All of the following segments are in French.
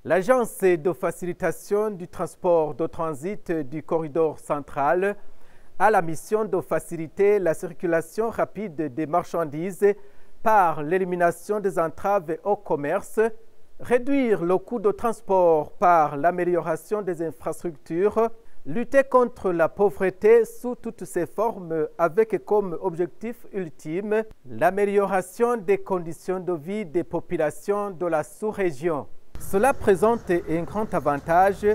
L'Agence de facilitation du transport de transit du corridor central a la mission de faciliter la circulation rapide des marchandises par l'élimination des entraves au commerce, réduire le coût de transport par l'amélioration des infrastructures, lutter contre la pauvreté sous toutes ses formes avec comme objectif ultime l'amélioration des conditions de vie des populations de la sous-région. Cela présente un grand avantage.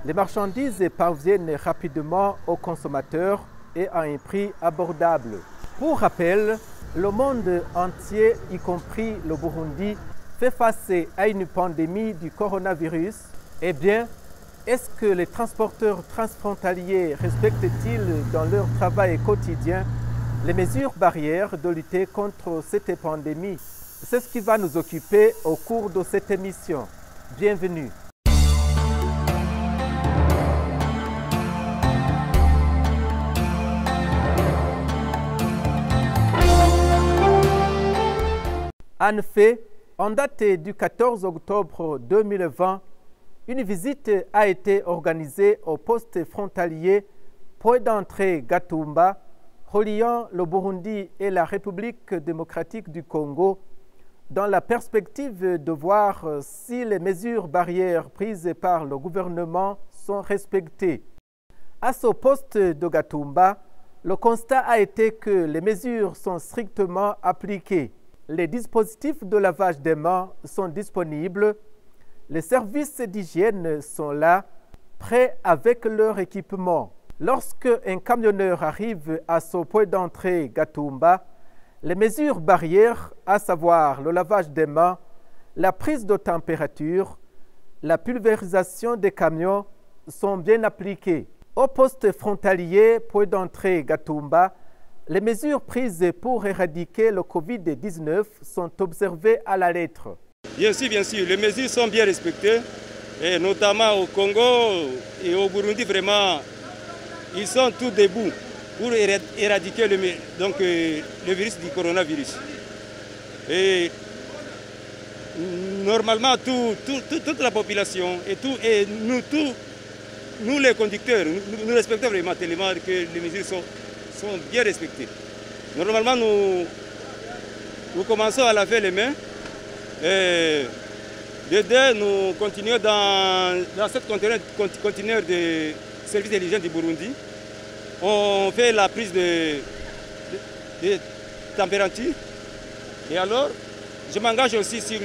Les marchandises parviennent rapidement aux consommateurs et à un prix abordable. Pour rappel, le monde entier, y compris le Burundi, fait face à une pandémie du coronavirus. Eh bien, est-ce que les transporteurs transfrontaliers respectent-ils dans leur travail quotidien les mesures barrières de lutter contre cette pandémie? C'est ce qui va nous occuper au cours de cette émission. Bienvenue. En effet, en date du 14 octobre 2020, une visite a été organisée au poste frontalier point d'entrée Gatumba, reliant le Burundi et la République démocratique du Congo, dans la perspective de voir si les mesures barrières prises par le gouvernement sont respectées. À ce poste de Gatumba, le constat a été que les mesures sont strictement appliquées. Les dispositifs de lavage des mains sont disponibles. Les services d'hygiène sont là, prêts avec leur équipement. Lorsque un camionneur arrive à ce point d'entrée Gatumba, les mesures barrières, à savoir le lavage des mains, la prise de température, la pulvérisation des camions sont bien appliquées. Au poste frontalier point d'entrée Gatumba, les mesures prises pour éradiquer le Covid-19 sont observées à la lettre. Bien sûr, les mesures sont bien respectées, et notamment au Congo et au Burundi, vraiment, ils sont tous debout pour éradiquer le virus du coronavirus. Et normalement, toute la population et nous les conducteurs, nous respectons vraiment tellement que les mesures sont bien respectées. Normalement, nous commençons à laver les mains. Et nous continuons dans cette conteneur de service de l'hygiène du Burundi. On fait la prise de température. Et alors, je m'engage aussi sur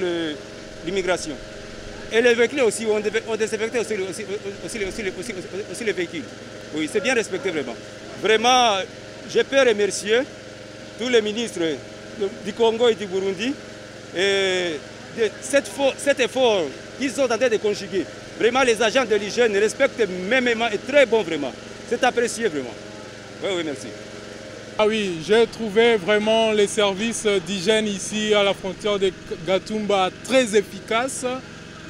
l'immigration. Et les véhicules aussi, on désinfecte aussi les véhicules. Oui, c'est bien respecté vraiment. Vraiment, je peux remercier tous les ministres du Congo et du Burundi et de cet effort qu'ils sont en train de conjuguer. Vraiment, les agents de l'hygiène respectent mêmement et très bon vraiment. C'est apprécié vraiment. Oui, merci. Ah oui, j'ai trouvé vraiment les services d'hygiène ici à la frontière de Gatumba très efficaces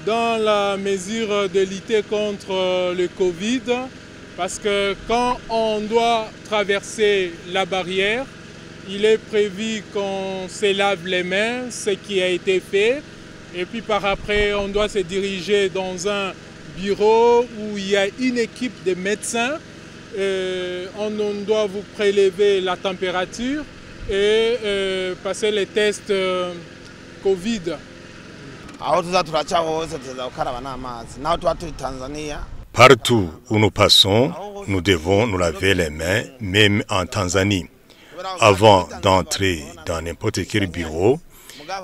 dans la mesure de lutter contre le Covid. Parce que quand on doit traverser la barrière, il est prévu qu'on se lave les mains, ce qui a été fait. Et puis par après, on doit se diriger dans un bureau où il y a une équipe de médecins. On doit vous prélever la température et passer les tests Covid. Partout où nous passons, nous devons nous laver les mains, même en Tanzanie. Avant d'entrer dans n'importe quel bureau,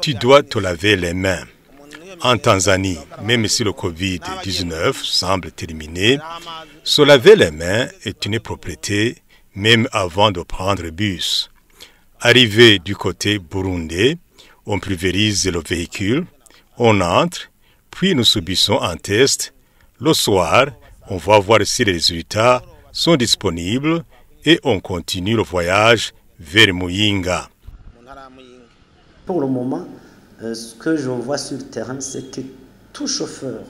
tu dois te laver les mains. En Tanzanie, même si le Covid-19 semble terminé, se laver les mains est une propriété même avant de prendre le bus. Arrivé du côté burundais, on pulvérise le véhicule, on entre, puis nous subissons un test. Le soir, on va voir si les résultats sont disponibles et on continue le voyage vers Muyinga. Pour le moment, ce que je vois sur le terrain, c'est que tout chauffeur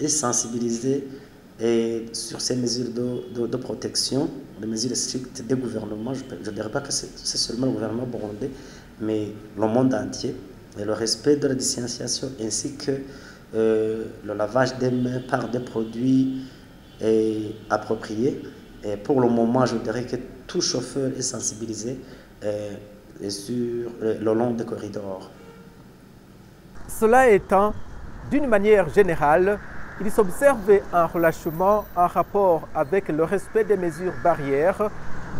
est sensibilisé sur ces mesures de protection, les mesures strictes des gouvernements. Je ne dirais pas que c'est seulement le gouvernement burundais, mais le monde entier, et le respect de la distanciation ainsi que le lavage des mains par des produits appropriés. Et pour le moment, je dirais que tout chauffeur est sensibilisé sur le long des corridors. Cela étant, d'une manière générale, il s'observe un relâchement en rapport avec le respect des mesures barrières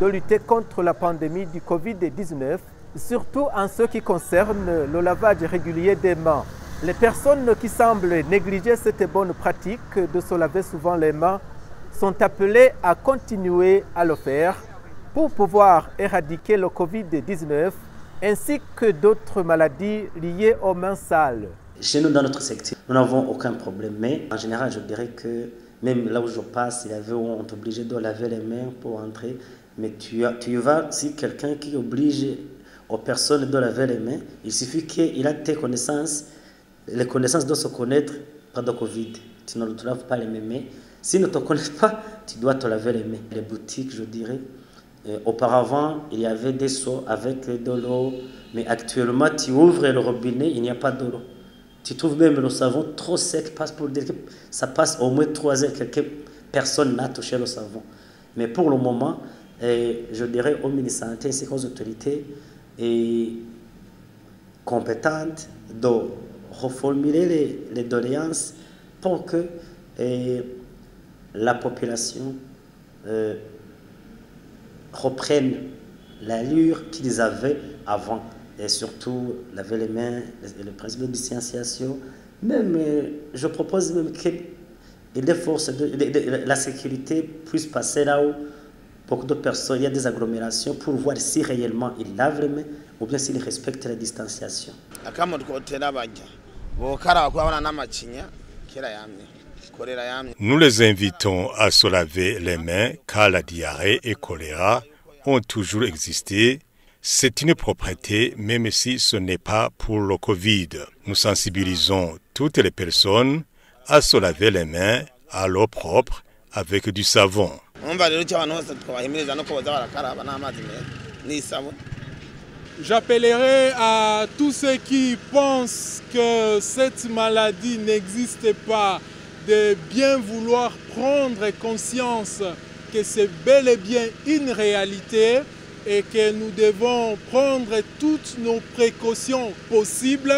de lutter contre la pandémie du Covid-19, surtout en ce qui concerne le lavage régulier des mains. Les personnes qui semblent négliger cette bonne pratique de se laver souvent les mains sont appelées à continuer à le faire pour pouvoir éradiquer le Covid-19 ainsi que d'autres maladies liées aux mains sales. Chez nous, dans notre secteur, nous n'avons aucun problème, mais en général, je dirais que même là où je passe, on est obligé de laver les mains pour entrer, mais tu vas, si quelqu'un qui oblige aux personnes de laver les mains, il suffit qu'il ait tes connaissances, les connaissances de se connaître pas de Covid. Tu ne te laves pas les mains, mais s'il ne te connaît pas, tu dois te laver les mains. Les boutiques, je dirais, auparavant, il y avait des seaux avec de l'eau, mais actuellement, tu ouvres le robinet, il n'y a pas d'eau. Tu trouves même le savon trop sec, passe pour dire que ça passe au moins 3 heures, personne n'a touché le savon. Mais pour le moment, je dirais au ministère de la Santé ainsi qu'aux autorités compétentes de reformuler les doléances pour que la population reprenne l'allure qu'ils avaient avant. Et surtout, laver les mains, le principe de distanciation. Même, je propose même que les forces de la sécurité puissent passer là où beaucoup de personnes, il y a des agglomérations, pour voir si réellement ils lavent les mains ou bien s'ils respectent la distanciation. Nous les invitons à se laver les mains car la diarrhée et choléra ont toujours existé. C'est une propreté, même si ce n'est pas pour le Covid. Nous sensibilisons toutes les personnes à se laver les mains à l'eau propre avec du savon. J'appellerai à tous ceux qui pensent que cette maladie n'existe pas de bien vouloir prendre conscience que c'est bel et bien une réalité et que nous devons prendre toutes nos précautions possibles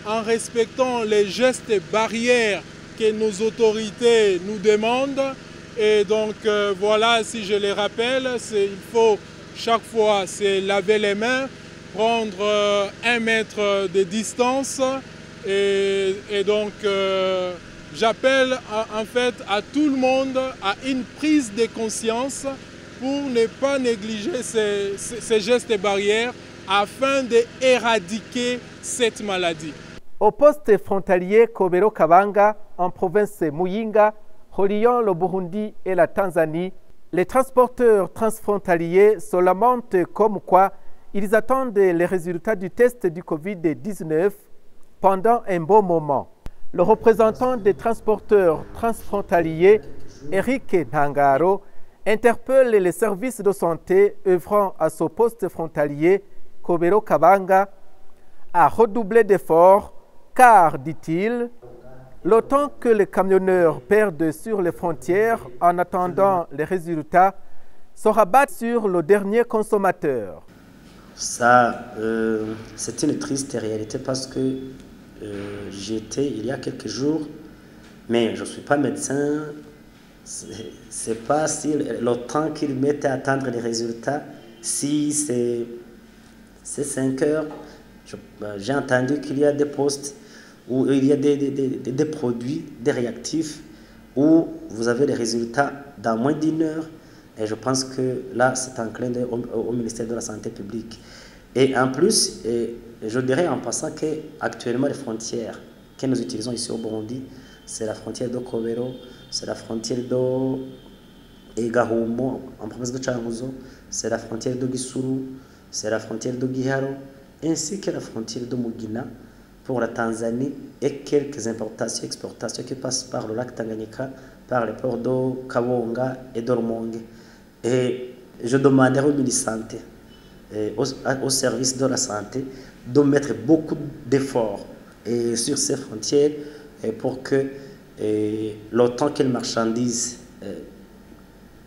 en respectant les gestes barrières que nos autorités nous demandent. Et donc voilà, si je les rappelle, il faut chaque fois se laver les mains, prendre 1 mètre de distance et donc j'appelle en fait à tout le monde à une prise de conscience pour ne pas négliger ces gestes barrières afin d'éradiquer cette maladie. Au poste frontalier Kobero Kabanga, en province Muyinga, reliant le Burundi et la Tanzanie, les transporteurs transfrontaliers se lamentent comme quoi ils attendent les résultats du test du Covid-19 pendant un bon moment. Le représentant des transporteurs transfrontaliers, Eric Ntangaro, interpelle les services de santé œuvrant à ce poste frontalier Kobero Kabanga à redoubler d'efforts car, dit-il, le temps que les camionneurs perdent sur les frontières en attendant les résultats se rabattent sur le dernier consommateur. Ça, c'est une triste réalité parce que j'étais il y a quelques jours, mais je ne suis pas médecin. C'est pas si le temps qu'ils mettent à attendre les résultats, si c'est 5 heures. J'ai entendu qu'il y a des postes où il y a des produits, des réactifs, où vous avez les résultats dans moins d'1 heure. Et je pense que là, c'est un clin d'œil au ministère de la Santé publique. Et en plus, je dirais en passant qu'actuellement, les frontières que nous utilisons ici au Burundi, c'est la frontière de Kobero, c'est la frontière de Gahumo, en province de Changuzo, c'est la frontière de Gisuru, c'est la frontière de Giharo, ainsi que la frontière de Mugina pour la Tanzanie et quelques importations et exportations qui passent par le lac Tanganyika, par les ports de Kabonga et d'Ormonge. Et je demanderai au ministère de la Santé, au service de la santé, de mettre beaucoup d'efforts sur ces frontières et pour que l'autant que les marchandises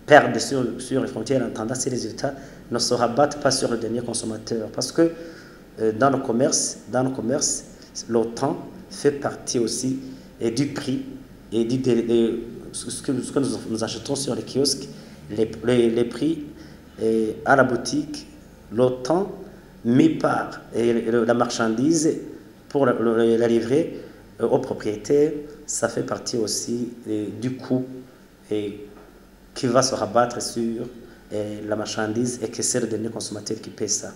perdent sur les frontières, en attendant ces résultats ne se rabattent pas sur le dernier consommateur. Parce que dans le commerce, l'autant fait partie aussi du prix et ce que nous achetons sur les kiosques, les prix à la boutique, l'autant mis par la marchandise pour la livrer aux propriétaires, ça fait partie aussi du coût qui va se rabattre sur la marchandise et que c'est le dernier consommateur qui paie ça.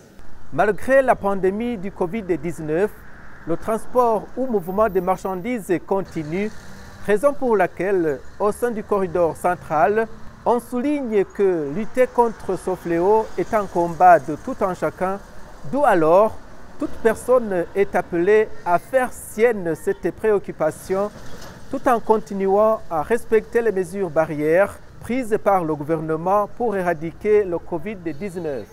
Malgré la pandémie du Covid-19, le transport ou mouvement des marchandises continue, raison pour laquelle, au sein du corridor central, on souligne que lutter contre ce fléau est un combat de tout un chacun, d'où alors toute personne est appelée à faire sienne cette préoccupation tout en continuant à respecter les mesures barrières prises par le gouvernement pour éradiquer le Covid-19.